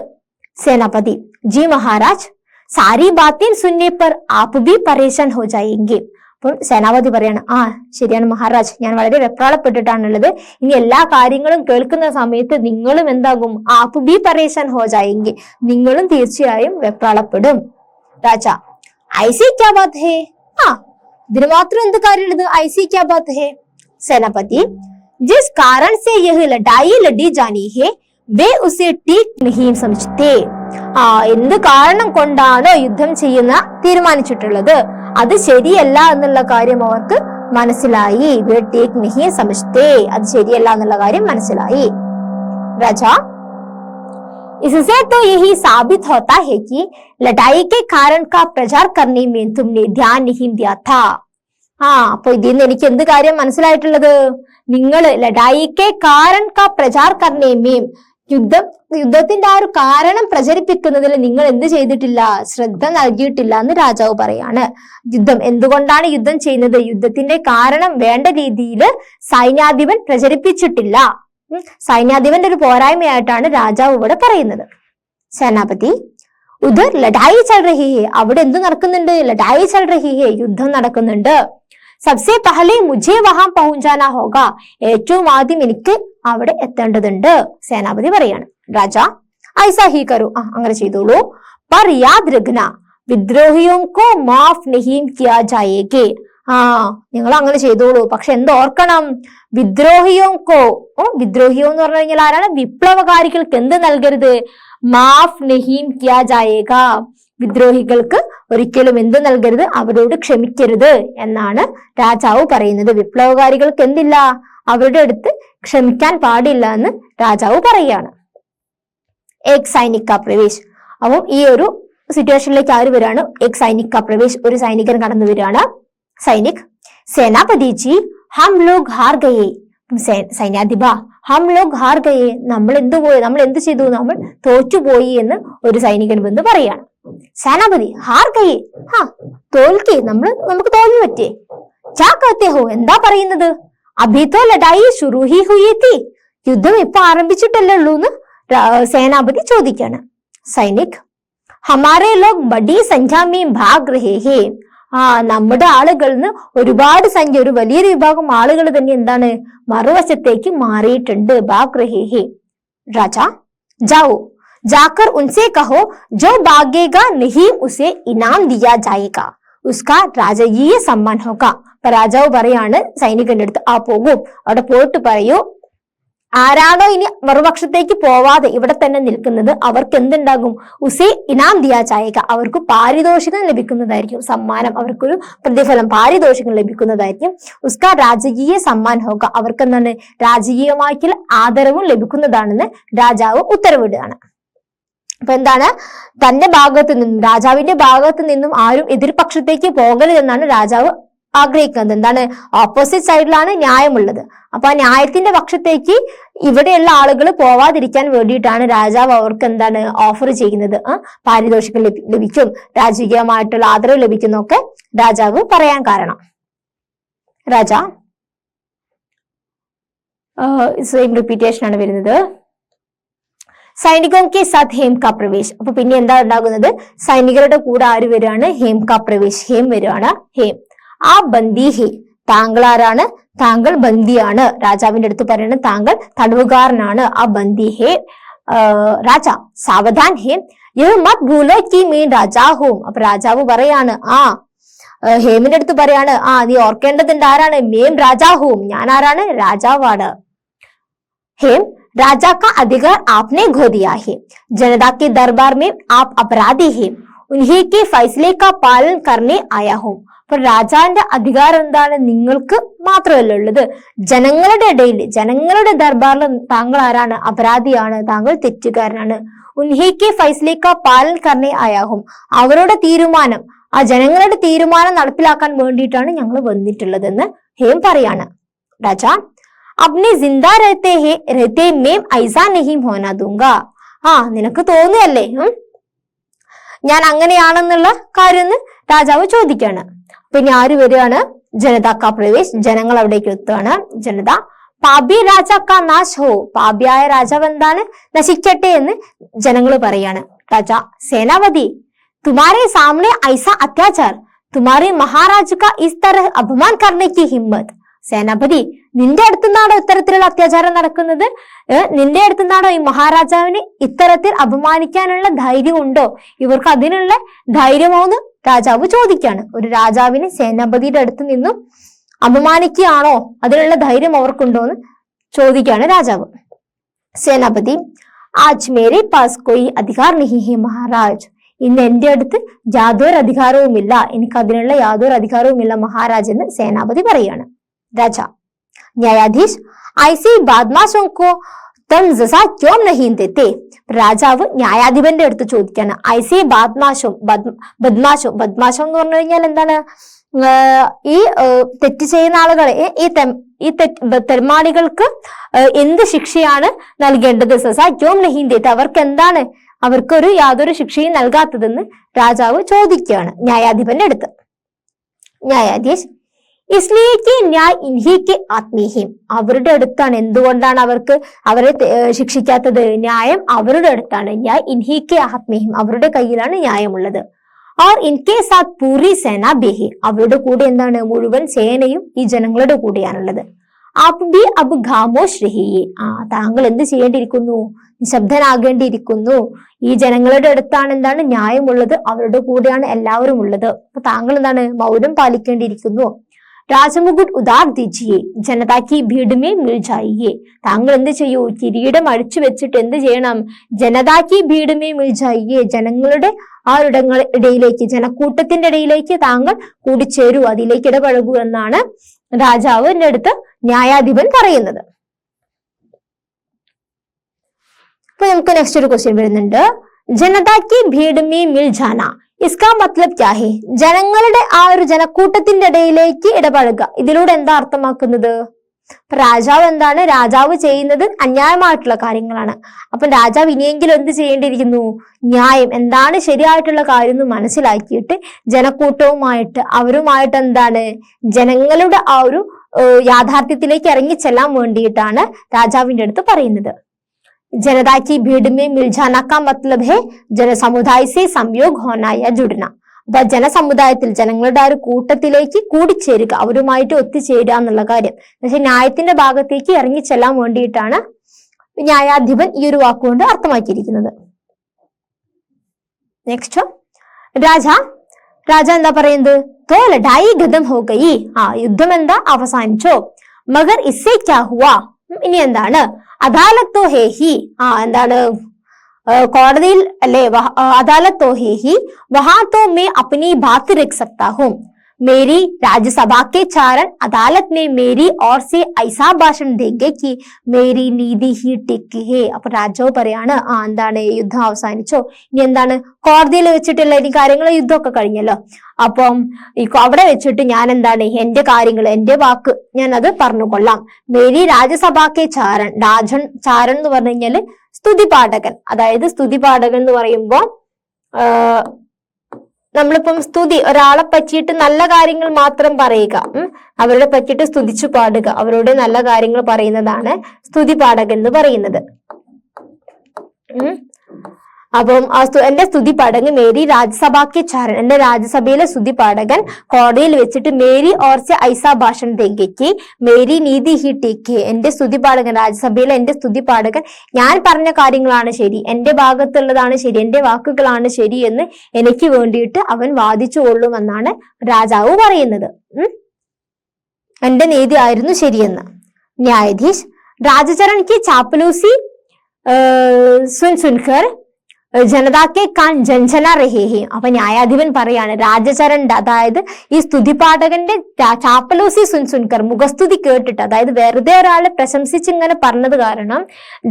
സേനാപതി ജി മഹാരാജ്, സാരി ബാത്തിൻ സുന്നെ പർ ആപ് ഭി പരേശാൻ ഹോ ജായേംഗെ. അപ്പോൾ സേനാപതി പറയാണ്, ശരിയാണ് മഹാരാജ്, ഞാൻ വളരെ വെപ്രാളപ്പെട്ടിട്ടാണുള്ളത്. ഇനി എല്ലാ കാര്യങ്ങളും കേൾക്കുന്ന സമയത്ത് നിങ്ങളും എന്താകും? ആപ് ഭി പരേശാൻ ഹോ ജായേംഗെ, നിങ്ങളും തീർച്ചയായും വെപ്രാളപ്പെടും. രാജ ഐസി ക്യാ ബാത് ഹേ. ഇതിന് മാത്രം എന്ത് കാര്യമുള്ളത്? ഐസി ക്യാ ബാത് ഹേ. സേനാപതി ജിസ് കാരൺ സെ യഹ് ലഡായി ലഡി ജാനി ഹേ വേ ഉസേ ടീക് നഹീം സമജ്തേ. എന്ത് കാരണം കൊണ്ടാണോ യുദ്ധം ചെയ്യുന്ന തീരുമാനിച്ചിട്ടുള്ളത് അത് ശരിയല്ല എന്നുള്ള കാര്യം അവർക്ക് മനസ്സിലായി. വേ ടീക് നഹീം സമജ്തേ, അത് ശരിയല്ല എന്നുള്ള കാര്യം മനസ്സിലായി. രാജ इससे तो यही साबित होता है कि लड़ाई के कारण का प्रचार करने में तुमने ध्यान नहीं दिया था. അപ്പൊ ഇതിൽ നിന്ന് എനിക്ക് എന്ത് കാര്യം മനസ്സിലായിട്ടുള്ളത്? നിങ്ങൾ ലഡായിക്കെ കാരൺ കാ പ്രചാർ കർണേമേം, യുദ്ധത്തിന്റെ ആ ഒരു കാരണം പ്രചരിപ്പിക്കുന്നതിൽ നിങ്ങൾ എന്ത് ചെയ്തിട്ടില്ല? ശ്രദ്ധ നൽകിയിട്ടില്ല എന്ന് രാജാവ് പറയാണ്. യുദ്ധം എന്തുകൊണ്ടാണ് യുദ്ധം ചെയ്യുന്നത്? യുദ്ധത്തിന്റെ കാരണം വേണ്ട രീതിയിൽ സൈന്യാധിപൻ പ്രചരിപ്പിച്ചിട്ടില്ല. സൈന്യാധിപന്റെ ഒരു പോരായ്മയായിട്ടാണ് രാജാവ് ഇവിടെ പറയുന്നത്. സേനാപതി ഉധർ ലഡായി ചൽ റഹി ഹേ. അവിടെ എന്ത് നടക്കുന്നുണ്ട്? ലഡായി ചൽ റഹി ഹേ, യുദ്ധം നടക്കുന്നുണ്ട്. സബ്സെ പഹലെ മുझे വഹാം പഹുഞ്ചാനാ ഹോഗ. ഏറ്റവും ആദ്യം എനിക്ക് അവിടെ എത്തേണ്ടതുണ്ട്. സേനാപതി പറയാണ്. രാജ ഐസാ ഹി കരു, അങ്ങനെ ചെയ്തോളൂ. പർ യാദ് രഖ്ന വിദ്രോഹിയോं को माफ नहीं किया जाएगा. നിങ്ങൾ അങ്ങനെ ചെയ്തോളൂ. പക്ഷെ എന്തോർക്കണം? വിദ്രോഹിയോക്കോ, വിദ്രോഹിയോ എന്ന് പറഞ്ഞു കഴിഞ്ഞാൽ ആരാണ്? വിപ്ലവകാരികൾക്ക് എന്ത് നൽകരുത്? മാഫ് നഹീം കിയാ ജായേഗ. വിദ്രോഹികൾക്ക് ഒരിക്കലും എന്ത് നൽകരുത്? അവരോട് ക്ഷമിക്കരുത് എന്നാണ് രാജാവ് പറയുന്നത്. വിപ്ലവകാരികൾക്ക് എന്തില്ല? അവരുടെ അടുത്ത് ക്ഷമിക്കാൻ പാടില്ല എന്ന് രാജാവ് പറയാണ്. ഏക് സൈനിക പ്രവേശ്. അപ്പം ഈ ഒരു സിറ്റുവേഷനിലേക്ക് ആര് വരികയാണ്? ഏക് സൈനിക പ്രവേശ്, ഒരു സൈനികൻ കടന്നു വരികയാണ്. സൈനിക് സേനാപതി ജി ഹം ലോഗ് ഹാർ ഗയേ. സൈന്യാധിപ ഹം ലോഗ് ഹാർ ഗയേ, നമ്മൾ എന്ത് ചെയ്തു? നമ്മൾ തോറ്റുപോയി എന്ന് ഒരു സൈനികൻ വന്ന് പറയാണ്. സേനാപതി ഹാർ ഗയേ, തോൽക്കി, നമുക്ക് തോൽവി പറ്റിയേ. ക്യാ കഹത്തെ ഹോ, എന്താ പറയുന്നത്? അഭി തോ ലഡായി ശുരു ഹി ഹുയി തി. യുദ്ധം ഇപ്പൊ ആരംഭിച്ചിട്ടല്ലേ ഉള്ളൂ എന്ന് സേനാപതി ചോദിക്കാണ്. സൈനിക് ഹമാരെ ലോഗ് ബഡി സംഖ്യ മേ ഭാഗ് രഹേ ഹേ. നമ്മുടെ ആളുകളിൽ നിന്ന് ഒരുപാട് സംഖ്യ, ഒരു വലിയൊരു വിഭാഗം ആളുകൾ തന്നെ എന്താണ്? മറുവശത്തേക്ക് മാറിയിട്ടുണ്ട്. ഭാഗ് രഹേ ഹേ. രാജ ജാओ जाकर उनसे कहो जो भागेगा नहीं उसे इनाम दिया जाएगा, उसका राजकीय सम्मान होगा. അപ്പൊ രാജാവ് പറയാണ് സൈനികന്റെ അടുത്ത്, പോകും, അവിടെ പോയിട്ട് പറയൂ, ആരാണോ ഇനി മറുപക്ഷത്തേക്ക് പോവാതെ ഇവിടെ തന്നെ നിൽക്കുന്നത് അവർക്ക് എന്തുണ്ടാകും? ഉസേ ഇനാം ദിയാ ജായേഗ, അവർക്ക് പാരിതോഷികം ലഭിക്കുന്നതായിരിക്കും. സമ്മാനം, അവർക്കൊരു പ്രതിഫലം, പാരിതോഷികം ലഭിക്കുന്നതായിരിക്കും. ഉസ്കാ രാജകീയ സമ്മാൻ ഹോക, അവർക്ക് എന്താണ്? രാജകീയമായിട്ടുള്ള ആദരവും ലഭിക്കുന്നതാണെന്ന് രാജാവ് ഉത്തരവിടുകയാണ്. അപ്പൊ എന്താണ്? തന്റെ ഭാഗത്ത് നിന്നും, രാജാവിന്റെ ഭാഗത്ത് നിന്നും ആരും എതിർപക്ഷത്തേക്ക് പോകരുതെന്നാണ് രാജാവ് ആഗ്രഹിക്കുന്നത്. എന്താണ്? ഓപ്പോസിറ്റ് സൈഡിലാണ് ന്യായമുള്ളത്. അപ്പൊ ആ ന്യായത്തിന്റെ പക്ഷത്തേക്ക് ഇവിടെയുള്ള ആളുകൾ പോവാതിരിക്കാൻ വേണ്ടിയിട്ടാണ് രാജാവ് അവർക്ക് എന്താണ് ഓഫർ ചെയ്യുന്നത്? പാരിതോഷികം ലഭിക്കും, രാജകീയമായിട്ടുള്ള ആദരവ് ലഭിക്കുന്നൊക്കെ രാജാവ് പറയാൻ കാരണം. രാജ സെയിം റിപ്പീറ്റേഷൻ ആണ് വരുന്നത്. സൈനികോം കെ സാത്ത് ഹേം കാ പ്രവേശ്. അപ്പൊ പിന്നെ എന്താ ഉണ്ടാകുന്നത്? സൈനികരുടെ കൂടെ ആര് വരികയാണ്? ഹേം കാ പ്രവേശ്, ഹേം വരികയാണ്. ഹേം ആ ബന്ദി ഹേ, താങ്കൾ ആരാണ്? താങ്കൾ ബന്ദിയാണ്. രാജാവിന്റെ അടുത്ത് പറയുന്നത് താങ്കൾ തടവുകാരനാണ്. ആ ബന്ദി ഹേ. രാജ സാവധാൻ ഹേ യഹ് മത് ഭൂലോ കി മീൻ രാജാ ഹൂം. അപ്പൊ രാജാവ് പറയാണ്, ഹേമിന്റെ അടുത്ത് പറയാണ്, നീ ഓർക്കേണ്ടതുണ്ട് ആരാണ്? മേം രാജാ ഹൂം, ഞാൻ ആരാണ്? രാജാവാണ്. हेम राजा का अधिकार आपने खो दिया है, जनता के दरबार में आप अपराधी हैं, उन्हीं के फैसले का पालन करने आया हूँ. അപ്പൊ രാജാവിന്റെ അധികാരം എന്താണ്? നിങ്ങൾക്ക് മാത്രമല്ല ഉള്ളത്, ജനങ്ങളുടെ ഇടയിൽ, ജനങ്ങളുടെ ദർബാറിൽ താങ്കൾ ആരാണ്? അപരാധിയാണ്, താങ്കൾ തെറ്റുകാരനാണ്. ഉൻഹിക്ക് ഫൈസലേക്ക പാലൻ കർണേ ആയാഹും, അവരുടെ തീരുമാനം, ആ ജനങ്ങളുടെ തീരുമാനം നടപ്പിലാക്കാൻ വേണ്ടിയിട്ടാണ് ഞങ്ങൾ വന്നിട്ടുള്ളതെന്ന് ഹേം പറയാണ്. രാജ अपने जिंदा रहते हैं रहते मैं ऐसा नहीं होना दूंगा. നിനക്ക് തോന്നുകയല്ലേ ഞാൻ അങ്ങനെയാണെന്നുള്ള കാര്യം രാജാവ് ചോദിക്കാണ്. പിന്നെ ആര് വരികയാണ്? ജനത കാ പ്രവേശ്, ജനങ്ങൾ അവിടേക്ക് എത്തുകയാണ്. ജനത പാപി രാജ കാ നാശ് ഹോ, പാപിയായ രാജാവ് എന്താണ്? നശിക്കട്ടെ എന്ന് ജനങ്ങൾ പറയാണ്. രാജ സേനാപതി തുമാരെ സാമനെ ഐസാ അത്യാചാർ, തുമാരെ മഹാരാജ കാ ഇസ് തരഹ് അപമാൻ കർനെ കി ഹിമ്മത്ത്. സേനാപതി നിന്റെ അടുത്തുനിന്നാണോ ഇത്തരത്തിലുള്ള അത്യാചാരം നടക്കുന്നത്? നിന്റെ അടുത്തുനിന്നാണോ ഈ മഹാരാജാവിന് ഇത്തരത്തിൽ അപമാനിക്കാനുള്ള ധൈര്യം ഉണ്ടോ? ഇവർക്ക് അതിനുള്ള ധൈര്യമോന്ന് രാജാവ് ചോദിക്കാണ്. ഒരു രാജാവിന് സേനാപതിയുടെ അടുത്ത് നിന്നും അപമാനിക്കുകയാണോ, അതിനുള്ള ധൈര്യം അവർക്കുണ്ടോ എന്ന് ചോദിക്കാണ് രാജാവ്. സേനാപതി ആജ് മേരെ പാസ് കോയി അധികാർ നഹീ ഹേ മഹാരാജ്, ഇന്ന് എന്റെ അടുത്ത് യാതൊരു അധികാരവുമില്ല, എനിക്ക് അതിനുള്ള യാതൊരു അധികാരവുമില്ല മഹാരാജ് എന്ന് സേനാപതി പറയാണ്. രാജ ന്യായാധീശ് ഐസി ബദ്മാശോं को तुम सजा क्यों नहीं देते? രാജാവ് ന്യായാധിപന്റെ അടുത്ത് ചോദിക്കാണ്. ഐസി ബദ്മാശോ, ബദ്മാശം എന്ന് പറഞ്ഞു കഴിഞ്ഞാൽ എന്താണ്? ഈ തെറ്റ് ചെയ്യുന്ന ആളുകളെ, ഈ തെമ്മാടികൾക്ക് എന്ത് ശിക്ഷയാണ് നൽകേണ്ടത്? സസാ ക്യോം നഹീ ദേത്തെ, അവർക്ക് എന്താണ്, അവർക്കൊരു യാതൊരു ശിക്ഷയും നൽകാത്തതെന്ന് രാജാവ് ചോദിക്കുകയാണ് ന്യായാധിപന്റെ അടുത്ത്. ന്യായാധീശ് ഇസ്ലിയേക്ക് ന്യായ് ഇൻഹിക്ക് ആത്മീഹിം, അവരുടെ അടുത്താണ്. എന്തുകൊണ്ടാണ് അവരെ ശിക്ഷിക്കാത്തത്? ന്യായം അവരുടെ അടുത്താണ്. ന്യായ് ഇൻഹിക്ക് ആത്മീഹിം, അവരുടെ കയ്യിലാണ് ന്യായമുള്ളത്. और इनके साथ पूरी सेना भी है, അവരുടെ കൂടെ എന്താണ്? മുഴുവൻ സേനയും ഈ ജനങ്ങളുടെ കൂടെയാണുള്ളത്. आप भी अब खामोश रहिए, താങ്കൾ എന്ത് ചെയ്യേണ്ടിയിരിക്കുന്നു? നിശബ്ദനാകേണ്ടിയിരിക്കുന്നു. ഈ ജനങ്ങളുടെ അടുത്താണ് എന്താണ് ന്യായമുള്ളത്, അവരുടെ കൂടെയാണ് എല്ലാവരും ഉള്ളത്. അപ്പൊ താങ്കൾ എന്താണ്? മൗനം പാലിക്കേണ്ടിയിരിക്കുന്നു. രാജമുകുട്ട് ഉദാർ ദീജിയെ ജനതാക്കി ഭീഡമേ മിൽ ജായിയെ, താങ്കൾ എന്ത് ചെയ്യൂ? കിരീടം അഴിച്ചു വെച്ചിട്ട് എന്ത് ചെയ്യണം? ജനതാക്കി ഭീഡമേ മിൽ ജായിയെ, ജനങ്ങളുടെ ആ ഇടയിലേക്ക്, ജനക്കൂട്ടത്തിന്റെ ഇടയിലേക്ക് താങ്കൾ കൂടിച്ചേരൂ, അതിലേക്ക് ഇടപഴകൂ എന്നാണ് രാജാവിന്റെ അടുത്ത് ന്യായാധിപൻ പറയുന്നത്. അപ്പൊ നമുക്ക് നെക്സ്റ്റ് ഒരു ക്വസ്റ്റ്യൻ വരുന്നുണ്ട്. ജനതാക്കി ഭീഡമേ മിൽ ജാന ഇസ്കാ മത്ലബ് ക്യാ ഹേ, ജനങ്ങളുടെ ആ ഒരു ജനക്കൂട്ടത്തിന്റെ ഇടയിലേക്ക് ഇടപഴകുക, ഇതിലൂടെ എന്താ അർത്ഥമാക്കുന്നത്? രാജാവ് എന്താണ്? രാജാവ് ചെയ്യുന്നത് അന്യായമായിട്ടുള്ള കാര്യങ്ങളാണ്. അപ്പം രാജാവ് ഇനിയെങ്കിലും എന്ത് ചെയ്യേണ്ടിയിരിക്കുന്നു? ന്യായം എന്താണ്, ശരിയായിട്ടുള്ള കാര്യം എന്ന് മനസ്സിലാക്കിയിട്ട് ജനക്കൂട്ടവുമായിട്ട് അവരുമായിട്ട് എന്താണ് ജനങ്ങളുടെ ആ ഒരു യാഥാർത്ഥ്യത്തിലേക്ക് ഇറങ്ങിച്ചെല്ലാൻ വേണ്ടിയിട്ടാണ് രാജാവിന്റെ അടുത്ത് പറയുന്നത്. जनता की भीड़ में मिल जाना का मतलब है जनसमुदाय से संयोग होना या जुड़ना. അപ്പൊ ജനസമുദായത്തിൽ, ജനങ്ങളുടെ ആ ഒരു കൂട്ടത്തിലേക്ക് കൂടിച്ചേരുക, അവരുമായിട്ട് ഒത്തുചേരുക എന്നുള്ള കാര്യം. പക്ഷെ ന്യായത്തിന്റെ ഭാഗത്തേക്ക് ഇറങ്ങിച്ചെല്ലാൻ വേണ്ടിയിട്ടാണ് ന്യായാധിപൻ ഈ ഒരു വാക്കുകൊണ്ട് അർത്ഥമാക്കിയിരിക്കുന്നത്. നെക്സ്റ്റ് രാജ എന്താ പറയുന്നത്? തോ ലഡായി ഖതം ഹോ ഗയി, യുദ്ധം എന്താ അവസാനിച്ചോ. മഗർ ഇസ്സേ ക്യാ ഹുവാ, ഇനി എന്താണ്? അദാലത്തോ ഹേ ഹി, എന്താണ്? കോടതിയിൽ അല്ലേ? അദാലത്തോ ഹേ ഹി വഹാ തോ മേ അപ്നി ബാത് രഖ് സക്താ ഹൂം. मेरी राज्यसभा के चारण अदालत में मेरी ओर से ऐसा भाषण देंगे कि मेरी നീതി ഹി ടിക്ക് ഹേ. അപ്പൊ രാജാവ് പറയാണ്, എന്താണ്? യുദ്ധം അവസാനിച്ചോ, ഇനി എന്താണ്? കോടതിയിൽ വെച്ചിട്ടുള്ള ഇനി കാര്യങ്ങൾ, യുദ്ധമൊക്കെ കഴിഞ്ഞല്ലോ. അപ്പം അവിടെ വെച്ചിട്ട് ഞാൻ എന്താണ് എന്റെ കാര്യങ്ങൾ, എന്റെ വാക്ക് ഞാൻ അത് പറഞ്ഞുകൊള്ളാം. മേരി രാജ്യസഭാക്കെ ചാരൻ, ചാരൻ എന്ന് പറഞ്ഞു കഴിഞ്ഞാല് സ്തുതിപാഠകൻ. അതായത് സ്തുതിപാഠകൻ എന്ന് പറയുമ്പോ നമ്മളിപ്പം സ്തുതി, ഒരാളെ പറ്റിയിട്ട് നല്ല കാര്യങ്ങൾ മാത്രം പറയുക, അവരുടെ പറ്റിയിട്ട് സ്തുതിച്ചു പാടുക, അവരുടെ നല്ല കാര്യങ്ങൾ പറയുന്നതാണ് സ്തുതിപാഠകൻ എന്ന് പറയുന്നത്. അപ്പം എന്റെ സ്തുതി പാഠകൻ മേരി രാജ്യസഭാക്ക് ചാരൻ, എന്റെ രാജ്യസഭയിലെ സ്തുതി പാഠകൻ കോടതിയിൽ വെച്ചിട്ട് മേരി ഓർച്ച ഐസാ ഭാഷൺ തെങ്കയ്ക്ക് മേരി നീതി ഹി ടീക്ക്, എന്റെ സ്തുതി പാഠകൻ, രാജ്യസഭയിലെ എന്റെ സ്തുതി പാഠകൻ ഞാൻ പറഞ്ഞ കാര്യങ്ങളാണ് ശരി, എന്റെ ഭാഗത്തുള്ളതാണ് ശരി, എന്റെ വാക്കുകളാണ് ശരി എന്ന് എനിക്ക് വേണ്ടിയിട്ട് അവൻ വാദിച്ചു കൊള്ളുമെന്നാണ് രാജാവ് പറയുന്നത്. എന്റെ നീതി ആയിരുന്നു ശരിയെന്ന്. ന്യായാധീശ് രാജചരൺ കി ചാപ്പലൂസി സുൻകർ ജനതാക്കെ കാൻ ജൻജന രഹേ ഹേ. അപ്പൊ ന്യായാധിപൻ പറയാണ്, രാജചരന്റെ, അതായത് ഈ സ്തുതിപാഠകന്റെ ചാപ്പലൂസി സുൻകർ, മുഖസ്തുതി കേട്ടിട്ട്, അതായത് വെറുതെ ഒരാളെ പ്രശംസിച്ച് ഇങ്ങനെ പറഞ്ഞത് കാരണം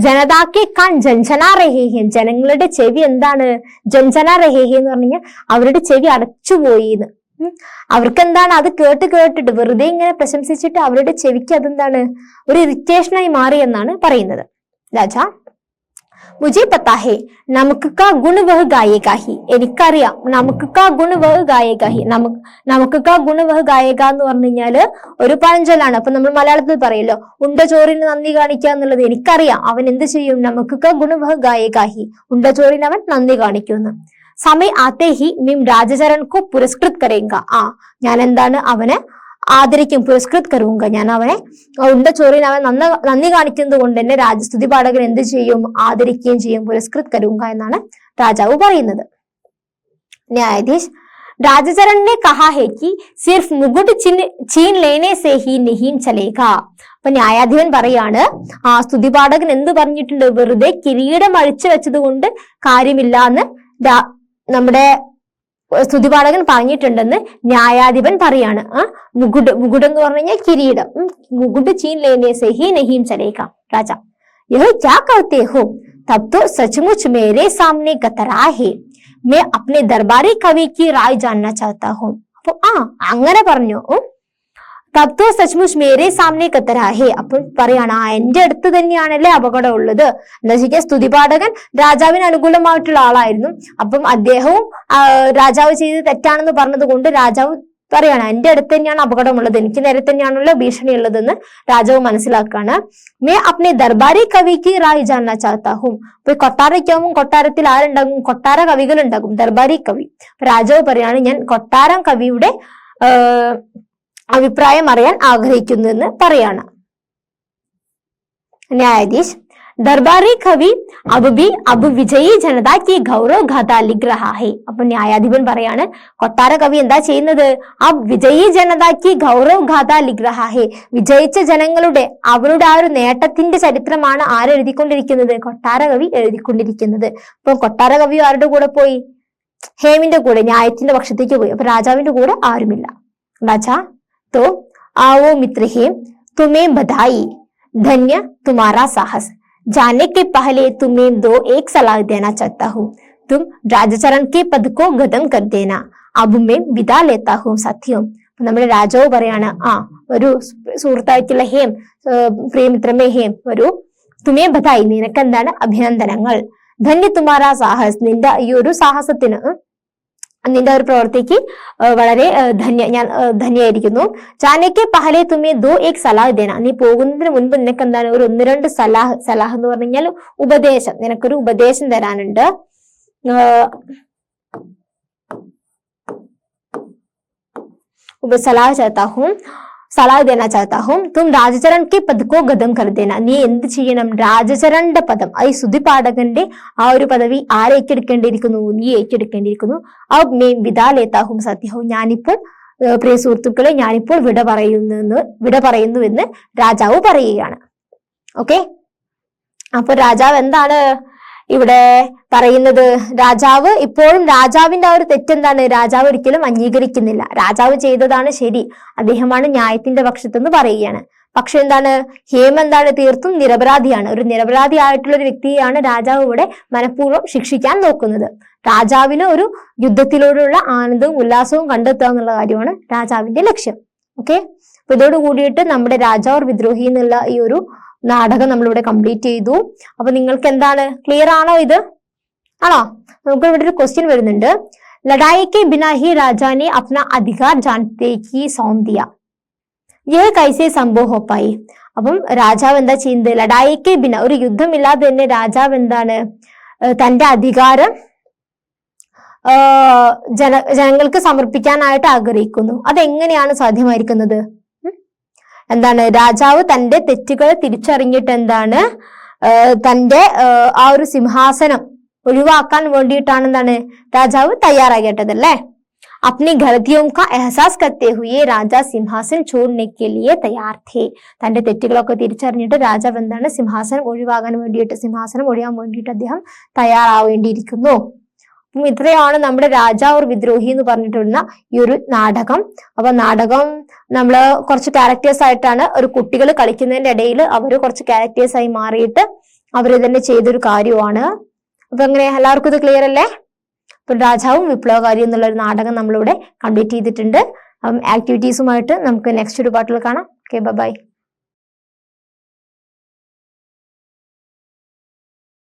ജനതാക്കെ കാൻ ജൻജന രഹേ ഹേ, ജനങ്ങളുടെ ചെവി എന്താണ്? ജൻജന രഹേ ഹേ എന്ന് പറഞ്ഞു കഴിഞ്ഞാൽ അവരുടെ ചെവി അടച്ചുപോയിന്ന്. അവർക്ക് എന്താണ്? അത് കേട്ടിട്ട് വെറുതെ ഇങ്ങനെ പ്രശംസിച്ചിട്ട് അവരുടെ ചെവിക്ക് അതെന്താണ്? ഒരു ഇറിറ്റേഷനായി മാറി എന്നാണ് പറയുന്നത്. രാജ मुझे पता है नमक का गुण वह गाएगा ही. എനിക്കറിയാം നമുക്ക് കാ ഗുണ വഹ ഗായേഗ ഹി. നമുക്ക് കാ ഗുണ വഹ ഗായേഗ എന്ന് പറഞ്ഞു കഴിഞ്ഞാല് ഒരു പഴഞ്ചൊല്ലാണ്. അപ്പൊ നമ്മൾ മലയാളത്തിൽ പറയല്ലോ ഉണ്ട ചോറിന് നന്ദി കാണിക്കുക എന്നുള്ളത്. എനിക്കറിയാം അവൻ എന്ത് ചെയ്യും. നമുക്ക് കാ ഗുണ വഹ ഗായേഗ ഹി. ഉണ്ട ചോറിന് അവൻ നന്ദി കാണിക്കുന്നു. സമയ ആത്തെ ഹി മിം രാജചരൺ കോ പുരസ്കൃത് കരേങ്ക. ഞാൻ എന്താണ് അവനെ ആദരിക്കും. പുരസ്കൃത് കരുങ്ക, ഞാൻ അവനെ ഉണ്ട ചോറിന് അവൻ നന്ദി കാണിക്കുന്നത് കൊണ്ട് തന്നെ രാജസ്തുതി പാഠകൻ എന്ത് ചെയ്യും, ആദരിക്കുകയും ചെയ്യും. പുരസ്കൃത് കരുങ്ക എന്നാണ് രാജാവ് പറയുന്നത്. ന്യായാധീശ് രാജചരൺ ने कहा है कि सिर्फ मुकुट छीन लेने से ही नहीं चलेगा. അപ്പൊ ന്യായാധിപൻ പറയാണ് സ്തുതിപാഠകൻ എന്ത് പറഞ്ഞിട്ടുണ്ട്, വെറുതെ കിരീടം അഴിച്ചു വെച്ചത് കൊണ്ട് കാര്യമില്ല എന്ന് നമ്മുടെ സ്തുതിപാഠകൻ പറഞ്ഞിട്ടുണ്ടെന്ന് ന്യായാധിപൻ പറയാണ്. മുകുട് എന്ന് പറഞ്ഞു കഴിഞ്ഞാൽ കിരീടം. മുകുട് ചീൻ ലേനെ സെ ഹി നഹീം ചലേഗാ. രാജ യഹ് ക്യാ കർത്തെ ഹോ തബ് തോ സച്മുച്ച് മേരെ സാമനെ കതറാ ഹേ. मैं अपने दरबारी कवि की राय जानना चाहता हूँ. അപ്പൊ അങ്ങനെ പറഞ്ഞു. തബ് തോ സച്മുച്ച് മേരെ സാമനെ കതറാ ഹേ. അപ്പോൾ പറയാണ് എന്റെ അടുത്ത് തന്നെയാണല്ലേ അപകടം ഉള്ളത്. എന്താ വെച്ചാൽ സ്തുതിപാഠകൻ രാജാവിന് അനുകൂലമായിട്ടുള്ള ആളായിരുന്നു. അപ്പം അദ്ദേഹവും രാജാവ് ചെയ്ത് തെറ്റാണെന്ന് പറഞ്ഞത് കൊണ്ട് രാജാവ് പറയാണ് എന്റെ അടുത്ത് തന്നെയാണ് അപകടമുള്ളത്, എനിക്ക് നേരെ തന്നെയാണല്ലോ ഭീഷണി ഉള്ളതെന്ന് രാജാവ് മനസ്സിലാക്കാണ്. മേ അപ്നെ ദർബാരി കവിക്ക് റായ് ജാന്ന ചാഹത്താ ഹൂം. അപ്പൊ കൊട്ടാരയ്ക്കാവും കൊട്ടാരത്തിൽ ആരുണ്ടാകും, കൊട്ടാര കവികൾ ഉണ്ടാകും, ദർബാരി കവി. രാജാവ് പറയാണ് ഞാൻ കൊട്ടാരം കവിയുടെ അഭിപ്രായം അറിയാൻ ആഗ്രഹിക്കുന്നു എന്ന് പറയാണ്. ന്യായാധീശ് ദർബാറി കവി അബ് വിജയി ജനത की गौरव गाथा लिख रहा है. അപ്പൊ ന്യായാധിപൻ പറയാണ് കൊട്ടാര കവി എന്താ ചെയ്യുന്നത്, വിജയി ജനത की गौरव गाथा लिख रहा है. വിജയിച്ച ജനങ്ങളുടെ അവരുടെ ആ ഒരു നേട്ടത്തിന്റെ ചരിത്രമാണ് ആരെഴുതിക്കൊണ്ടിരിക്കുന്നത്, കൊട്ടാര കവി എഴുതിക്കൊണ്ടിരിക്കുന്നത്. അപ്പൊ കൊട്ടാര കവി ആരുടെ കൂടെ പോയി, ഹേമിന്റെ കൂടെ, ന്യായത്തിന്റെ പക്ഷത്തേക്ക് പോയി. അപ്പൊ രാജാവിന്റെ കൂടെ ആരുമില്ല. രാജാ तो आओ मित्र हेम तुम्हें बधाई, धन्य तुम्हारा साहस. जाने के पहले तुम्हें दो एक सलाह देना चाहता हूँ. तुम राजचरण के पद को खत्म कर देना. अब मैं विदा लेता हूँ साथियों. നമ്മുടെ രാജാവ് പറയാണ് ഒരു സുഹൃത്തായിട്ടുള്ള ഹേം, പ്രിയമിത്രമേ ഹേം, ഒരു തുമേ ബധായി, നിനക്ക് എന്താണ് അഭിനന്ദനങ്ങൾ. ധന്യ തുമാരാ സാഹസ്, നിന്റെ ഈ ഒരു സാഹസത്തിന്, നിന്റെ ഒരു പ്രവൃത്തിക്ക് വളരെ ഞാൻ ധന്യായിരിക്കുന്നു. ജാനയ്ക്ക് പഹലെ തുമേ ദോ ഏക് സലാഹ് ദേന. നീ പോകുന്നതിന് മുൻപ് നിനക്ക് എന്താണ് ഒരു 1-2 സലാഹ് എന്ന് പറഞ്ഞു കഴിഞ്ഞാൽ ഉപദേശം, നിനക്കൊരു ഉപദേശം തരാനുണ്ട്. സലാഹ് ദേന ചാഹത്താ ഹൂം. തും രാജചരൺ കെ പദ് കോ ഖതം കർ ദേന. നീ എന്ത് ചെയ്യണം, രാജചരന്റെ പദം, ഈ സ്തുതിപാഠകന്റെ ആ ഒരു പദവി ആരെ ഏറ്റെടുക്കേണ്ടിയിരിക്കുന്നു, നീ ഏറ്റെടുക്കേണ്ടിയിരിക്കുന്നു. അബ് മേ വിദാ ലേത്താ ഹൂം സത്യഹോ. ഞാനിപ്പോൾ പ്രിയ സുഹൃത്തുക്കളെ, ഞാനിപ്പോൾ വിട പറയുന്നുവെന്ന് രാജാവ് പറയുകയാണ്. ഓക്കെ, അപ്പൊ രാജാവ് എന്താണ് ഇവിടെ പറയുന്നത്, രാജാവ് ഇപ്പോഴും രാജാവിന്റെ ആ ഒരു തെറ്റെന്താണ്, രാജാവ് ഒരിക്കലും അംഗീകരിക്കുന്നില്ല. രാജാവ് ചെയ്തതാണ് ശരി, അദ്ദേഹമാണ് ന്യായത്തിന്റെ പക്ഷത്തെന്ന് പറയുകയാണ്. പക്ഷെ എന്താണ്, ഹേം എന്താണ്, തീർത്തും നിരപരാധിയാണ്. ഒരു നിരപരാധി ആയിട്ടുള്ള ഒരു വ്യക്തിയെയാണ് രാജാവ് ഇവിടെ മനഃപൂർവ്വം ശിക്ഷിക്കാൻ നോക്കുന്നത്. രാജാവിന് ഒരു യുദ്ധത്തിലൂടെയുള്ള ആനന്ദവും ഉല്ലാസവും കണ്ടെത്തുക എന്നുള്ള കാര്യമാണ് രാജാവിന്റെ ലക്ഷ്യം. ഓക്കെ, അപ്പൊ ഇതോട് കൂടിയിട്ട് നമ്മുടെ രാജാവ് വിദ്രോഹി എന്നുള്ള ഈ ഒരു നാടകം നമ്മളിവിടെ കംപ്ലീറ്റ് ചെയ്തു. അപ്പൊ നിങ്ങൾക്ക് എന്താണ്, ക്ലിയർ ആണോ ഇത്? ആണോ? നമുക്ക് ഇവിടെ ഒരു ക്വസ്റ്റ്യൻ വരുന്നുണ്ട്. ലഡായി കെ ബിനാ ഹി രാജാനെ അപ്നാ അധികാർ ജാനത്തെ കി സौंप दिया, യഹ് കൈസെ സംഭവ് ഹോ പായി. അപ്പം രാജാവ് എന്താ ചെയ്യുന്നത്, ലഡായി കെ ബിന, ഒരു യുദ്ധമില്ലാതെ തന്നെ രാജാവ് എന്താണ് തന്റെ അധികാരം ജനങ്ങൾക്ക് സമർപ്പിക്കാനായിട്ട് ആഗ്രഹിക്കുന്നു. അതെങ്ങനെയാണ് സാധ്യമായിരിക്കുന്നത്? എന്താണ്, രാജാവ് തന്റെ തെറ്റുകൾ തിരിച്ചറിഞ്ഞിട്ട് എന്താണ് തന്റെ ആ ഒരു സിംഹാസനം ഒഴിവാക്കാൻ വേണ്ടിയിട്ടാണ് എന്താണ് രാജാവ് തയ്യാറാകേണ്ടതല്ലേ. अपनी गलतियों का एहसास करते हुए राजा सिंहासन छोड़ने के लिए तैयार थे. തന്റെ തെറ്റുകളൊക്കെ തിരിച്ചറിഞ്ഞിട്ട് രാജാവ് എന്താണ് സിംഹാസനം ഒഴിവാകാൻ വേണ്ടിയിട്ട്, സിംഹാസനം ഒഴിയാൻ വേണ്ടിയിട്ട് അദ്ദേഹം തയ്യാറാവേണ്ടിയിരിക്കുന്നു. അപ്പം ഇത്രയാണ് നമ്മുടെ രാജാവ് വിദ്രോഹി എന്ന് പറഞ്ഞിട്ടുള്ള ഈ ഒരു നാടകം. അപ്പൊ നാടകം നമ്മള് കുറച്ച് ക്യാരക്ടേഴ്സ് ആയിട്ടാണ്, ഒരു കുട്ടികൾ കളിക്കുന്നതിന്റെ ഇടയിൽ അവര് കുറച്ച് ക്യാരക്ടേഴ്സ് ആയി മാറിയിട്ട് അവര് തന്നെ ചെയ്തൊരു കാര്യമാണ്. അപ്പൊ എങ്ങനെ, എല്ലാവർക്കും ഇത് ക്ലിയർ അല്ലേ? അപ്പൊ രാജാവും വിപ്ലവകാരി എന്നുള്ള ഒരു നാടകം നമ്മളിവിടെ കംപ്ലീറ്റ് ചെയ്തിട്ടുണ്ട്. ആക്ടിവിറ്റീസുമായിട്ട് നമുക്ക് നെക്സ്റ്റ് ഒരു പാട്ടിൽ കാണാം. Okay, by.